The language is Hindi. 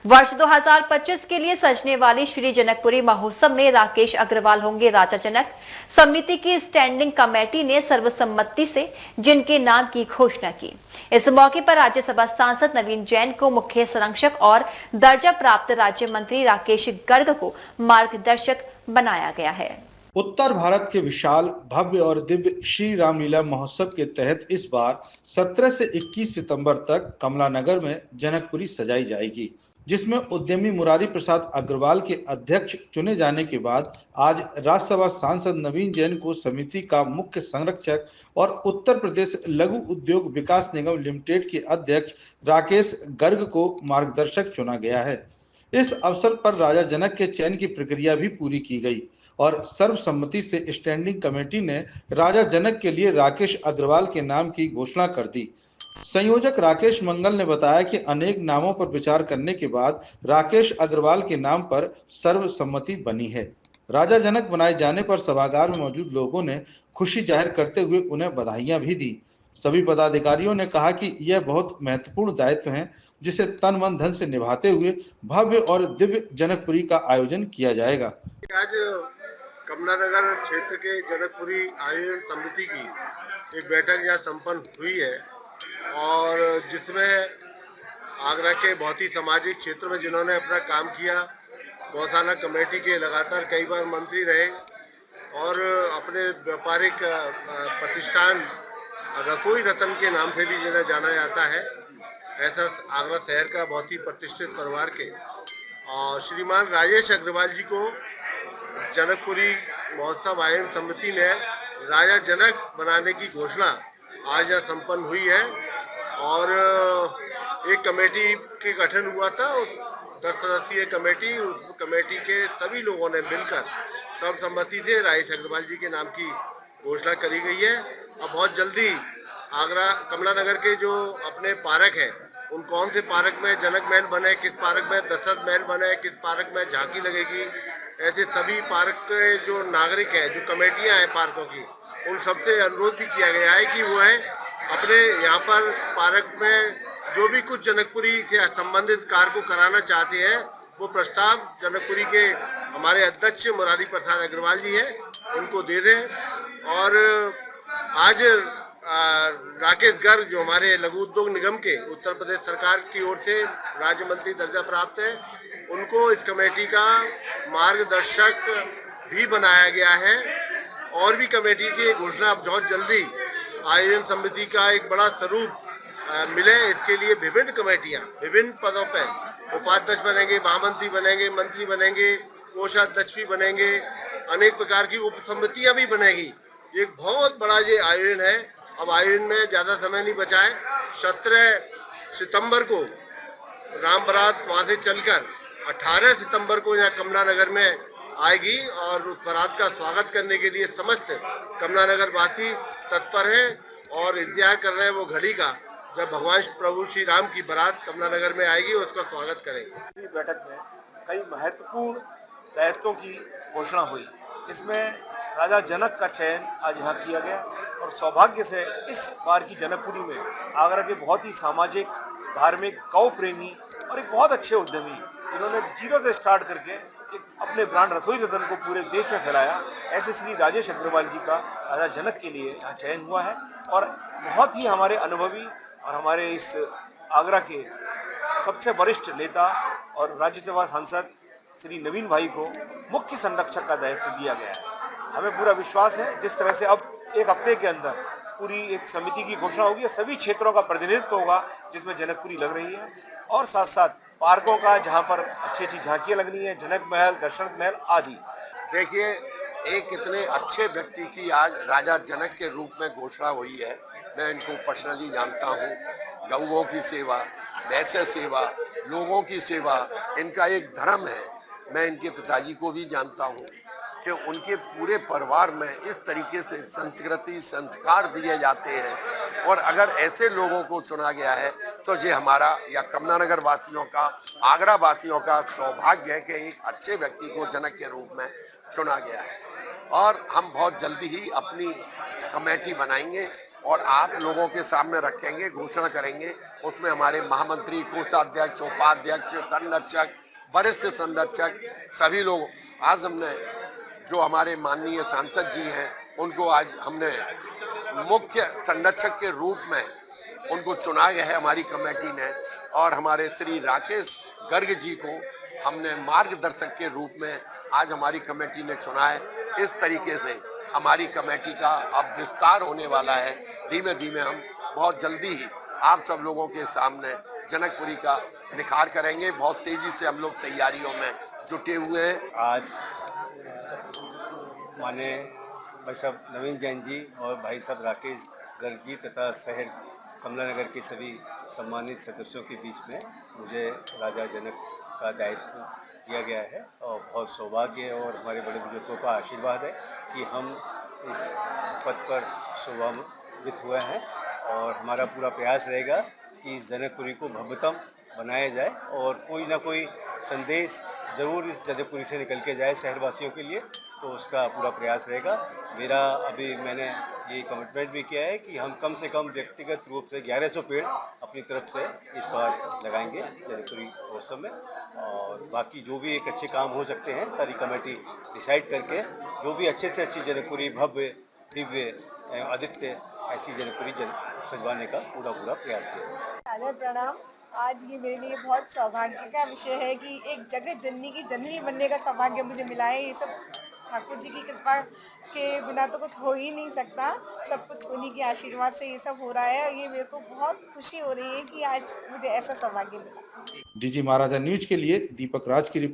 वर्ष 2025 के लिए सजने वाली श्री जनकपुरी महोत्सव में राकेश अग्रवाल होंगे राजा जनक। समिति की स्टैंडिंग कमेटी ने सर्वसम्मति से जिनके नाम की घोषणा की। इस मौके पर राज्यसभा सांसद नवीन जैन को मुख्य संरक्षक और दर्जा प्राप्त राज्य मंत्री राकेश गर्ग को मार्गदर्शक बनाया गया है। उत्तर भारत के विशाल, भव्य और दिव्य श्री रामलीला महोत्सव के तहत इस बार 17 से 21 सितंबर तक कमलानगर में जनकपुरी सजाई जाएगी, जिसमें उद्यमी मुरारी प्रसाद अग्रवाल के अध्यक्ष चुने जाने के बाद आज राज्यसभा सांसद नवीन जैन को समिति का मुख्य संरक्षक और उत्तर प्रदेश लघु उद्योग विकास निगम लिमिटेड के अध्यक्ष राकेश गर्ग को मार्गदर्शक चुना गया है। इस अवसर पर राजा जनक के चयन की प्रक्रिया भी पूरी की गई और सर्वसम्मति से स्टैंडिंग कमेटी ने राजा जनक के लिए राकेश अग्रवाल के नाम की घोषणा कर दी। संयोजक राकेश मंगल ने बताया कि अनेक नामों पर विचार करने के बाद राकेश अग्रवाल के नाम पर सर्वसम्मति बनी है। राजा जनक बनाए जाने पर सभागार में मौजूद लोगों ने खुशी जाहिर करते हुए उन्हें बधाइयां भी दी। सभी पदाधिकारियों ने कहा कि यह बहुत महत्वपूर्ण दायित्व है, जिसे तन मन धन से निभाते हुए भव्य और दिव्य जनकपुरी का आयोजन किया जाएगा। आज कमलानगर क्षेत्र के जनकपुरी आयोजन समिति की एक बैठक यहाँ संपन्न हुई है और जिसमें आगरा के बहुत ही सामाजिक क्षेत्र में जिन्होंने अपना काम किया, गौशाला कमेटी के लगातार कई बार मंत्री रहे और अपने व्यापारिक प्रतिष्ठान रसोई रतन के नाम से भी जिन्हें जाना जाता है, ऐसा आगरा शहर का बहुत ही प्रतिष्ठित परिवार के और श्रीमान राजेश अग्रवाल जी को जनकपुरी महोत्सव आयोजन समिति ने राजा जनक बनाने की घोषणा आज यहाँ संपन्न हुई है और एक कमेटी के गठन हुआ था। उस 10 सदस्यीय कमेटी, उस कमेटी के सभी लोगों ने मिलकर सर्वसम्मति से राजेश अग्रवाल जी के नाम की घोषणा करी गई है। अब बहुत जल्दी आगरा कमलानगर के जो अपने पार्क हैं, उन कौन से पार्क में जनक महल बने, किस पार्क में दशरथ महल बने, किस पार्क में झांकी लगेगी, ऐसे सभी पार्क के जो नागरिक हैं, जो कमेटियां हैं पार्कों की, उन सबसे अनुरोध भी किया गया है कि वो है अपने यहाँ पर पार्क में जो भी कुछ जनकपुरी से संबंधित कार्य को कराना चाहते हैं, वो प्रस्ताव जनकपुरी के हमारे अध्यक्ष मुरारी प्रसाद अग्रवाल जी हैं, उनको दे दें। और आज राकेश गर्ग जो हमारे लघु उद्योग निगम के उत्तर प्रदेश सरकार की ओर से राज्य मंत्री दर्जा प्राप्त है, उनको इस कमेटी का मार्गदर्शक भी बनाया गया है और भी कमेटी की घोषणा अब बहुत जल्दी आयोजन समिति का एक बड़ा स्वरूप मिले, इसके लिए विभिन्न कमेटियां विभिन्न पदों पर उपाध्यक्ष बनेंगे, महामंत्री बनेंगे, मंत्री बनेंगे, कोषाध्यक्ष भी बनेंगे, अनेक प्रकार की उप समितियां भी बनेगी। एक बहुत बड़ा ये आयोजन है। अब आयोजन में ज़्यादा समय नहीं बचा है। 17 सितंबर को राम बारात वहाँ से चलकर 18 सितंबर को यहाँ कमलानगर में आएगी और उस बारात का स्वागत करने के लिए समस्त कमलानगर वासी तत्पर हैं और इंतजार कर रहे हैं वो घड़ी का जब भगवान प्रभु श्री राम की बारात कमलानगर में आएगी, उसका स्वागत करेंगे। इस बैठक में कई महत्वपूर्ण दायित्वों की घोषणा हुई, जिसमें राजा जनक का चयन आज यहाँ किया गया और सौभाग्य से इस बार की जनकपुरी में आगरा के बहुत ही सामाजिक, धार्मिक, गौ प्रेमी और एक बहुत अच्छे उद्यमी जिन्होंने जीरो से स्टार्ट करके एक अपने ब्रांड रसोई रतन को पूरे देश में फैलाया, ऐसे श्री राजेश अग्रवाल जी का राजा जनक के लिए यहाँ चयन हुआ है। और बहुत ही हमारे अनुभवी और हमारे इस आगरा के सबसे वरिष्ठ नेता और राज्यसभा सांसद श्री नवीन भाई को मुख्य संरक्षक का दायित्व दिया गया है। हमें पूरा विश्वास है जिस तरह से अब एक हफ्ते के अंदर पूरी एक समिति की घोषणा होगी और सभी क्षेत्रों का प्रतिनिधित्व होगा जिसमें जनकपुरी लग रही है और साथ साथ पार्कों का जहां पर अच्छी अच्छी झांकियां लगनी है, जनक महल, दशरथ महल आदि। देखिए, एक इतने अच्छे व्यक्ति की आज राजा जनक के रूप में घोषणा हुई है। मैं इनको पर्सनली जानता हूँ। गऊओं की सेवा, वैश्य सेवा, लोगों की सेवा इनका एक धर्म है। मैं इनके पिताजी को भी जानता हूँ कि उनके पूरे परिवार में इस तरीके से संस्कृति, संस्कार दिए जाते हैं और अगर ऐसे लोगों को चुना गया है तो ये हमारा या कमलानगर वासियों का, आगरा वासियों का सौभाग्य है कि एक अच्छे व्यक्ति को जनक के रूप में चुना गया है। और हम बहुत जल्दी ही अपनी कमेटी बनाएंगे और आप लोगों के सामने रखेंगे, घोषणा करेंगे। उसमें हमारे महामंत्री, कोषाध्यक्ष, उपाध्यक्ष, संरक्षक, वरिष्ठ संरक्षक सभी लोग, आज हमने जो हमारे माननीय सांसद जी हैं उनको आज हमने मुख्य संरक्षक के रूप में उनको चुना गया है हमारी कमेटी ने, और हमारे श्री राकेश गर्ग जी को हमने मार्गदर्शक के रूप में आज हमारी कमेटी ने चुना है। इस तरीके से हमारी कमेटी का अब विस्तार होने वाला है। धीमे धीमे हम बहुत जल्दी ही आप सब लोगों के सामने जनकपुरी का निखार करेंगे। बहुत तेजी से हम लोग तैयारियों में जुटे हुए हैं। आज माने भाई साहब नवीन जैन जी और भाई साहब राकेश गर्ग जी तथा शहर कमला नगर के सभी सम्मानित सदस्यों के बीच में मुझे राजा जनक का दायित्व दिया गया है और बहुत सौभाग्य और हमारे बड़े बुजुर्गों का आशीर्वाद है कि हम इस पद पर शोभान्वित हुए हैं और हमारा पूरा प्रयास रहेगा कि इस जनकपुरी को भव्यतम बनाया जाए और कोई ना कोई संदेश ज़रूर इस जनकपुरी से निकल के जाए शहरवासियों के लिए, तो उसका पूरा प्रयास रहेगा। मेरा अभी मैंने ये कमिटमेंट भी किया है कि हम कम से कम व्यक्तिगत रूप से 1100 पेड़ अपनी तरफ से इस बार लगाएंगे जनकपुरी महोत्सव में, और बाकी जो भी एक अच्छे काम हो सकते हैं सारी कमेटी डिसाइड करके जो भी अच्छे से अच्छी जनकपुरी भव्य दिव्य आदित्य ऐसी जनकपुरी सजवाने का पूरा प्रयास किया। सादर प्रणाम। आज ये मेरे लिए बहुत सौभाग्य का विषय है कि एक जगत जननी की जननी बनने का सौभाग्य मुझे मिला है। ये सब ठाकुर जी की कृपा के बिना तो कुछ हो ही नहीं सकता, सब कुछ उन्हीं के आशीर्वाद से ये सब हो रहा है और ये मेरे को बहुत खुशी हो रही है कि आज मुझे ऐसा सौभाग्य मिला। डीजी महाराजा न्यूज के लिए दीपक राज की रिपोर्ट।